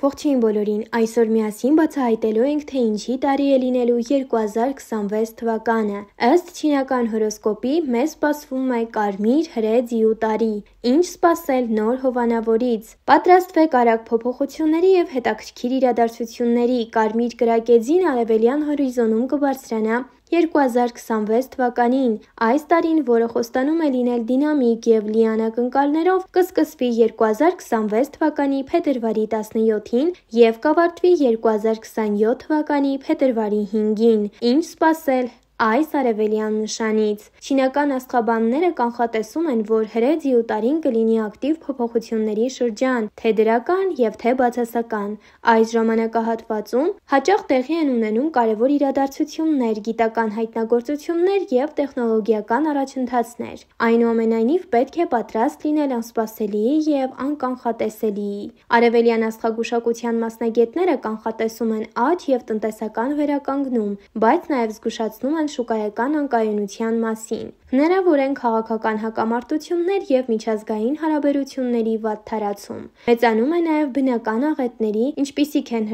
Ողջույն բոլորին, այսօր միասին բացահայտելու ենք, թե ինչի տարի է լինելու 2026 թվականը։ Ըստ չինական հորոսկոպի, մեզ սպասվում է կարմիր հրե ձիու տարի։ Ինչ սպասել նոր հովանավորից։ Պատրաստվեք արագ փոփոխությունների եւ հետաքրքիր իրադարձությունների։ Կարմիր կրակեձին արևելյան հորիզոնում կբարձրանա 2026 թվականին։ Այս տարին, որը խոստանում է լինել դինամիկ եւ լի անակնկալներով, կսկսվի 2026 թվականի փետրվարի 17-ին եւ կավարտվի 2027 թվականի փետրվարի 5-ին։ Ինչ սպասել այս արևելյան նշանից։ Չինական աստղաբանները կանխատեսում են, որ հրե ձիու տարին կլինի ակտիվ փոփոխությունների շրջան, թե դրական եւ թե բացասական։ Այս ժամանակահատվածում հաճախ տեղի են ունենում կարևոր իրադարձություններ, գիտական հայտնագործություններ եւ տեխնոլոգիական առաջընթացներ։ Այնուամենայնիվ, պետք է պատրաստ լինել անսպասելիի եւ անկանխատեսելիի։ Արևելյան աստղագուշակության մասնագետները կանխատեսում են աճ եւ տնտեսական վերականգնում, բայց նաեւ զգուշացնում են շուկայական անկայունության մասին։ Հնարավոր են քաղաքական հակամարտություններ եւ միջազգային հարաբերությունների վատ թարացում։ Մեծանում է նաեւ բնական աղետների, ինչպիսիք են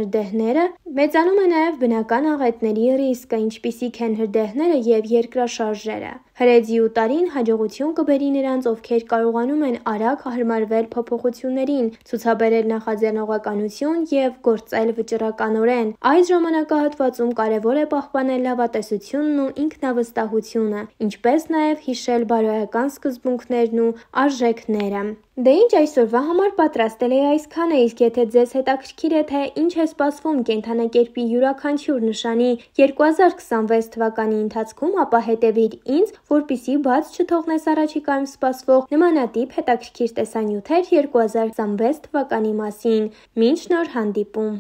ռիսկը, ինչպիսիք են հրդեհները եւ երկրաշարժերը։ Հրե ձիու տարին հաջողություն կբերի նրանց, ովքեր կարողանում են արագ հարմարվել փոփոխություններին, ցուցաբերել նախաձեռնողականություն եւ գործել վճռականորեն։ Այս ժամանակահատվածում կարևոր է պահպանել լավատեսությունն ու ինքնավստահությունը, ինչպես նաեւ հիշել բարոյական սկզբունքներն ու արժեքները։ Դե ինչ, այսօրվա համար պատրաստել էի այսքանը, իսկ եթե ձեզ հետաքրքիր է, թե ինչ է սպասվում կենդանակերպի յուրաքանչյուր նշանի 2026 թվականի ընթացքում, ապա հետևիր ինձ, որպեսզի բաց չթողնես առաջիկայում սպասվող նմանատիպ հետաքրքիր տեսանյութեր 2026 թվականի մասին։ Մինչ նոր հանդիպում։